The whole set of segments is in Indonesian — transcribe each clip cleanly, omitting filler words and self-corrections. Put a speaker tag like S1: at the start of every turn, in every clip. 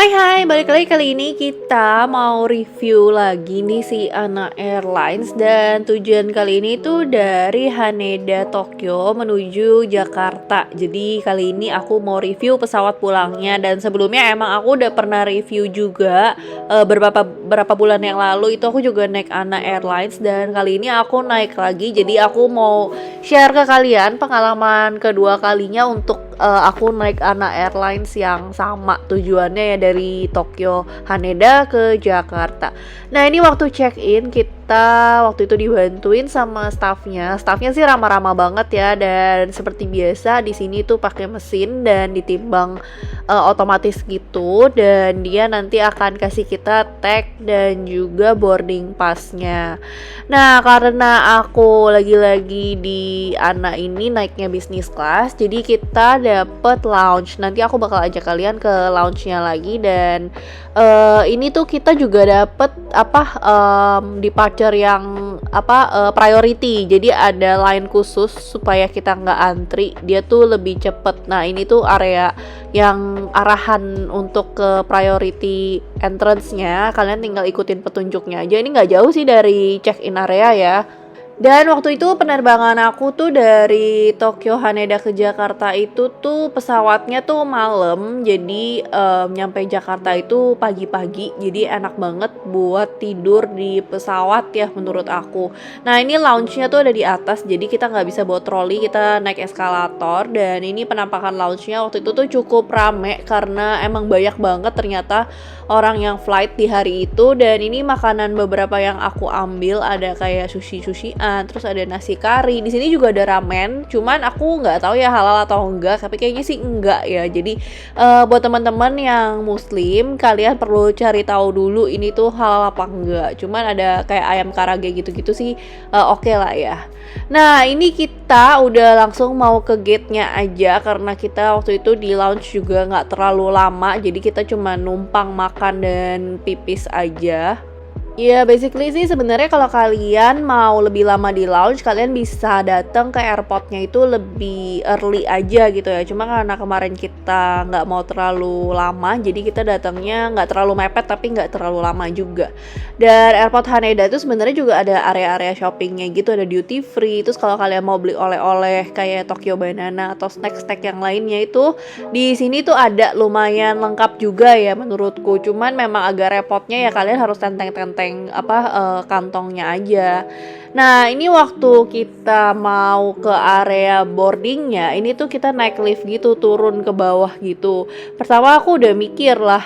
S1: Hai hai, balik lagi. Kali ini kita mau review lagi nih si ANA Airlines. Dan tujuan kali ini tuh dari Haneda Tokyo menuju Jakarta. Jadi kali ini aku mau review pesawat pulangnya. Dan sebelumnya emang aku udah pernah review juga berapa bulan yang lalu. Itu aku juga naik ANA Airlines. Dan kali ini aku naik lagi. Jadi aku mau share ke kalian pengalaman kedua kalinya untuk aku naik ANA Airlines yang sama tujuannya ya, dari Tokyo Haneda ke Jakarta. Nah, ini waktu check-in kita waktu itu dibantuin sama staffnya. Staffnya sih ramah-ramah banget ya, dan seperti biasa di sini tuh pakai mesin dan ditimbang otomatis gitu, dan dia nanti akan kasih kita tag dan juga boarding passnya. Nah, karena aku lagi-lagi di ANA ini naiknya bisnis class, jadi kita dapet lounge. Nanti aku bakal ajak kalian ke lounge-nya lagi. Dan ini tuh kita juga dapet departure yang priority. Jadi ada line khusus supaya kita nggak antri. Dia tuh lebih cepet. Nah, ini tuh area yang arahan untuk ke priority entrance-nya. Kalian tinggal ikutin petunjuknya aja. Ini nggak jauh sih dari check-in area ya. Dan waktu itu penerbangan aku tuh dari Tokyo Haneda ke Jakarta itu tuh pesawatnya tuh malam. Jadi nyampe Jakarta itu pagi-pagi. Jadi enak banget buat tidur di pesawat ya menurut aku. Nah, ini lounge-nya tuh ada di atas. Jadi kita nggak bisa bawa troli, kita naik eskalator. Dan ini penampakan lounge-nya waktu itu tuh cukup rame karena emang banyak banget ternyata orang yang flight di hari itu. Dan ini makanan beberapa yang aku ambil ada kayak sushi-sushian, terus ada nasi kari. Di sini juga ada ramen, cuman aku nggak tahu ya halal atau enggak, tapi kayaknya sih enggak ya. Jadi buat teman-teman yang muslim, kalian perlu cari tahu dulu ini tuh halal apa enggak. Cuman ada kayak ayam karage gitu-gitu sih oke lah ya. Nah, ini kita udah langsung mau ke gate-nya aja karena kita waktu itu di lounge juga nggak terlalu lama, jadi kita cuma numpang makan dan pipis aja. Ya, basically sih sebenarnya kalau kalian mau lebih lama di lounge, kalian bisa datang ke airportnya itu lebih early aja gitu ya. Cuma karena kemarin kita nggak mau terlalu lama, jadi kita datangnya nggak terlalu mepet tapi nggak terlalu lama juga. Dan airport Haneda itu sebenarnya juga ada area-area shoppingnya gitu, ada duty free. Terus kalau kalian mau beli oleh-oleh kayak Tokyo Banana atau snack-snack yang lainnya itu di sini tuh ada lumayan lengkap juga ya menurutku. Cuman memang agak repotnya ya, kalian harus tenteng-tenteng kantongnya aja. Nah, ini waktu kita mau ke area boardingnya, ini tuh kita naik lift gitu, turun ke bawah gitu. Pertama aku udah mikir lah,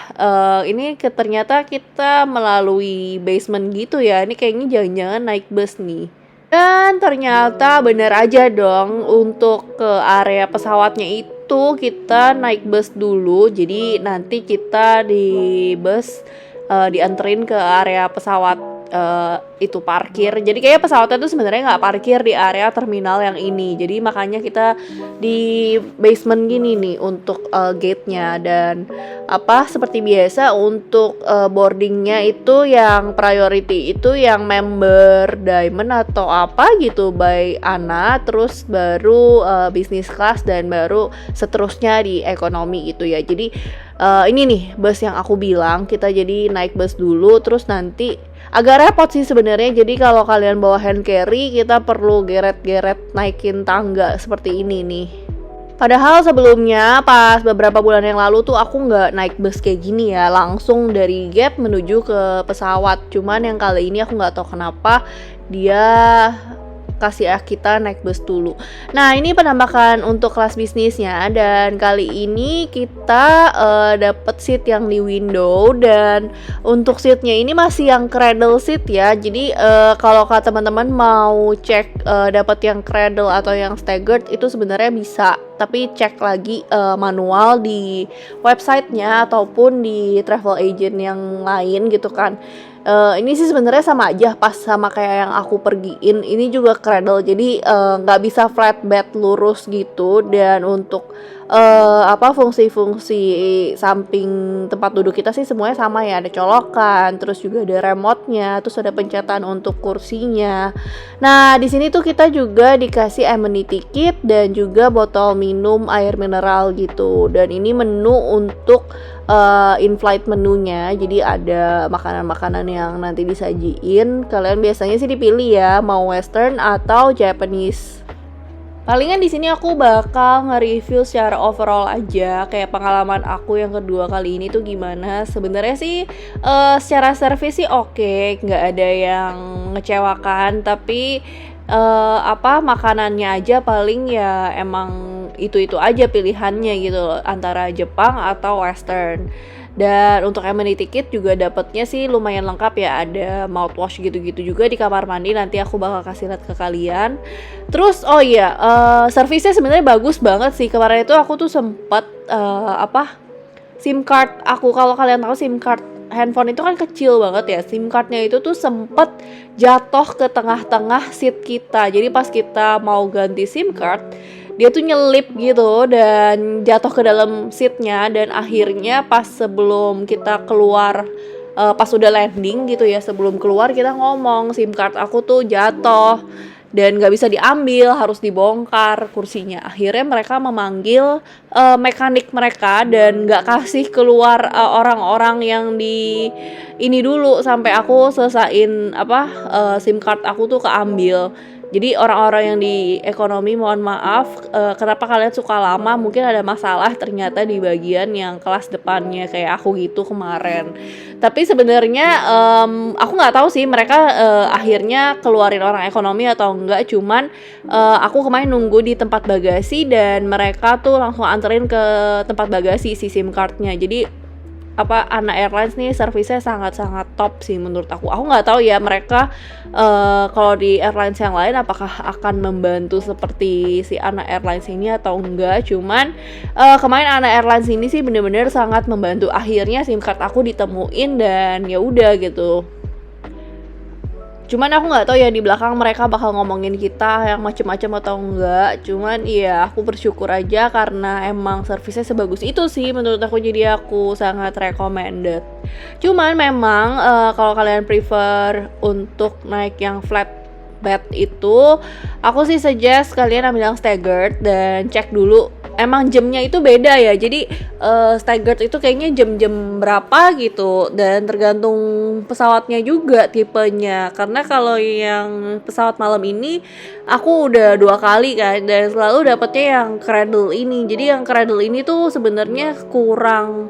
S1: ini ternyata kita melalui basement gitu ya. Ini kayaknya jangan-jangan naik bus nih. Dan ternyata bener aja dong, untuk ke area pesawatnya itu kita naik bus dulu. Jadi nanti kita di bus dianterin ke area pesawat itu parkir. Jadi kayak pesawatnya tuh sebenarnya nggak parkir di area terminal yang ini. Jadi makanya kita di basement gini nih untuk gate-nya. Dan seperti biasa untuk boardingnya itu yang priority itu yang member diamond atau apa gitu by ANA, terus baru business class, dan baru seterusnya di ekonomi gitu ya. Jadi ini nih bus yang aku bilang, kita jadi naik bus dulu, terus nanti agak repot sih sebenarnya. Jadi kalau kalian bawa hand carry, kita perlu geret-geret naikin tangga seperti ini nih. Padahal sebelumnya pas beberapa bulan yang lalu tuh aku nggak naik bus kayak gini ya, langsung dari gate menuju ke pesawat. Cuman yang kali ini aku nggak tahu kenapa dia kasih kita naik bus dulu. Nah, ini penambahan untuk kelas bisnisnya, dan kali ini kita dapet seat yang di window. Dan untuk seatnya ini masih yang cradle seat ya. Jadi kalau teman-teman mau cek dapat yang cradle atau yang staggered itu sebenarnya bisa, tapi cek lagi manual di websitenya ataupun di travel agent yang lain gitu kan. Ini sih sebenarnya sama aja, pas sama kayak yang aku pergiin. Ini juga cradle, jadi nggak bisa flat bed lurus gitu. Dan untuk fungsi-fungsi samping tempat duduk kita sih semuanya sama ya, ada colokan, terus juga ada remote-nya, terus ada pencetan untuk kursinya. Nah, di sini tuh kita juga dikasih amenity kit dan juga botol minum air mineral gitu. Dan ini menu untuk in-flight menunya, jadi ada makanan-makanan yang nanti disajiin. Kalian biasanya sih dipilih ya, mau western atau Japanese. Palingan di sini aku bakal nge-review secara overall aja, kayak pengalaman aku yang kedua kali ini tuh gimana. Sebenarnya sih secara service sih oke, nggak ada yang ngecewakan, tapi makanannya aja paling ya emang itu aja pilihannya gitu loh, antara Jepang atau Western. Dan untuk amenity kit juga dapetnya sih lumayan lengkap ya, ada mouthwash gitu-gitu juga di kamar mandi, nanti aku bakal kasih lihat ke kalian. Terus servisnya sebenarnya bagus banget sih. Kemarin itu aku tuh sempet SIM card aku, kalau kalian tahu SIM card handphone itu kan kecil banget ya, SIM cardnya itu tuh sempet jatuh ke tengah-tengah seat kita. Jadi pas kita mau ganti SIM card, dia tuh nyelip gitu dan jatuh ke dalam seatnya. Dan akhirnya pas sebelum kita keluar, pas udah landing gitu ya, sebelum keluar kita ngomong SIM card aku tuh jatuh dan gak bisa diambil, harus dibongkar kursinya. Akhirnya mereka memanggil mekanik mereka dan gak kasih keluar orang-orang yang di ini dulu sampai aku selesain SIM card aku tuh keambil. Jadi orang-orang yang di ekonomi mohon maaf, kenapa kalian suka lama, mungkin ada masalah ternyata di bagian yang kelas depannya kayak aku gitu kemarin. Tapi sebenarnya aku nggak tahu sih mereka akhirnya keluarin orang ekonomi atau enggak, cuman aku kemarin nunggu di tempat bagasi dan mereka tuh langsung anterin ke tempat bagasi si SIM cardnya. Jadi ANA Airlines nih servisnya sangat-sangat top sih menurut aku. Aku nggak tahu ya mereka kalau di airlines yang lain apakah akan membantu seperti si ANA Airlines ini atau enggak. Cuman kemarin ANA Airlines ini sih bener-bener sangat membantu. Akhirnya SIM card aku ditemuin dan ya udah gitu. Cuman aku nggak tahu ya di belakang mereka bakal ngomongin kita yang macem-macem atau enggak. Cuman iya aku bersyukur aja karena emang servisnya sebagus itu sih menurut aku, jadi aku sangat recommended. Cuman memang kalau kalian prefer untuk naik yang flat bed itu, aku sih suggest kalian ambil yang staggered dan cek dulu. Emang jamnya itu beda ya, jadi staggered itu kayaknya jam-jam berapa gitu, dan tergantung pesawatnya juga tipenya. Karena kalau yang pesawat malam ini aku udah 2 kali kan, dan selalu dapetnya yang cradle ini. Jadi yang cradle ini tuh sebenarnya kurang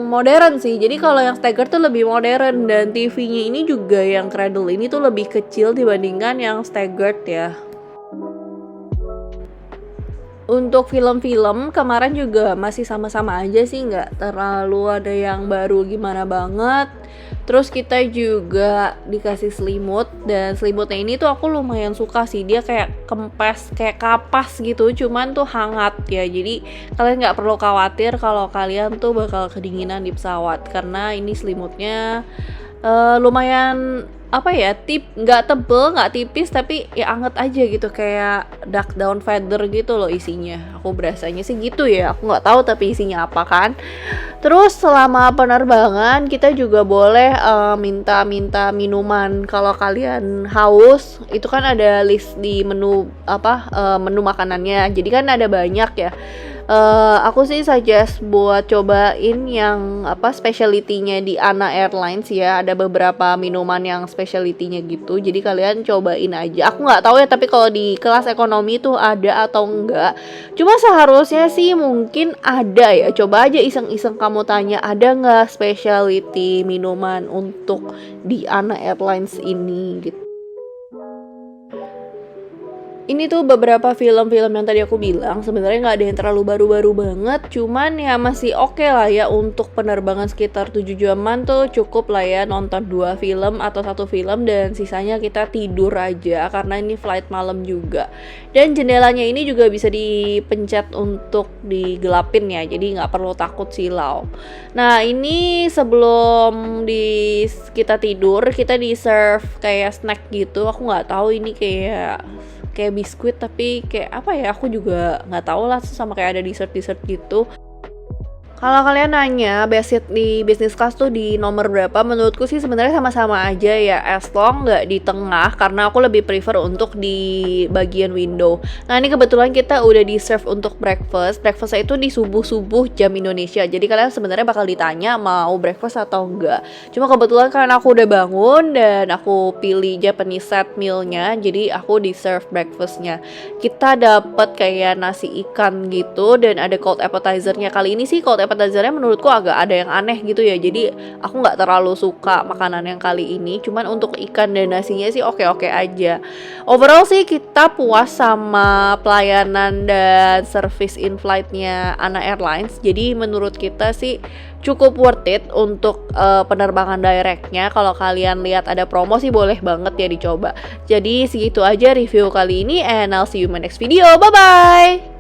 S1: modern sih. Jadi kalau yang staggered tuh lebih modern, dan TV-nya ini juga yang cradle ini tuh lebih kecil dibandingkan yang staggered ya. Untuk film-film kemarin juga masih sama-sama aja sih, nggak terlalu ada yang baru gimana banget. Terus kita juga dikasih selimut, dan selimutnya ini tuh aku lumayan suka sih. Dia kayak kempes, kayak kapas gitu, cuman tuh hangat ya. Jadi kalian nggak perlu khawatir kalau kalian tuh bakal kedinginan di pesawat, karena ini selimutnya lumayan nggak tebel, nggak tipis, tapi ya anget aja gitu, kayak duck down feather gitu loh isinya. Aku berasanya sih gitu ya, aku nggak tahu tapi isinya apa kan. Terus selama penerbangan kita juga boleh minta minuman kalau kalian haus. Itu kan ada list di menu menu makanannya, jadi kan ada banyak ya. Aku sih suggest buat cobain yang specialty-nya di ANA Airlines ya. Ada beberapa minuman yang specialty-nya gitu, jadi kalian cobain aja. Aku nggak tahu ya, tapi kalau di kelas ekonomi tuh ada atau enggak. Cuma seharusnya sih mungkin ada ya. Coba aja iseng-iseng kamu tanya, ada nggak specialty minuman untuk di ANA Airlines ini gitu. Ini tuh beberapa film-film yang tadi aku bilang sebenarnya nggak ada yang terlalu baru-baru banget, cuman ya masih oke lah ya untuk penerbangan sekitar 7 jaman tuh cukup lah ya nonton 2 film atau 1 film dan sisanya kita tidur aja karena ini flight malam juga. Dan jendelanya ini juga bisa dipencet untuk digelapin ya, jadi nggak perlu takut silau. Nah ini sebelum kita tidur kita di serve kayak snack gitu, aku nggak tahu ini kayak biskuit tapi kayak apa ya, aku juga nggak tahu lah, sama kayak ada dessert gitu. Kalau kalian nanya basic di business class tuh di nomor berapa, menurutku sih sebenarnya sama-sama aja ya, as long nggak di tengah, karena aku lebih prefer untuk di bagian window. Nah ini kebetulan kita udah di serve untuk breakfastnya itu di subuh-subuh jam Indonesia, jadi kalian sebenarnya bakal ditanya mau breakfast atau enggak. Cuma kebetulan karena aku udah bangun dan aku pilih Japanese set mealnya, jadi aku di serve breakfastnya. Kita dapat kayak nasi ikan gitu dan ada cold appetizernya. Kali ini sih cold appetizernya menurutku agak ada yang aneh gitu ya, jadi aku nggak terlalu suka makanan yang kali ini. Cuman untuk ikan dan nasinya sih oke-oke aja. Overall sih kita puas sama pelayanan dan service in flightnya Ana Airlines, jadi menurut kita sih cukup worth it untuk penerbangan directnya. Kalau kalian lihat ada promo sih boleh banget ya dicoba. Jadi segitu aja review kali ini, and I'll see you in my next video. Bye bye.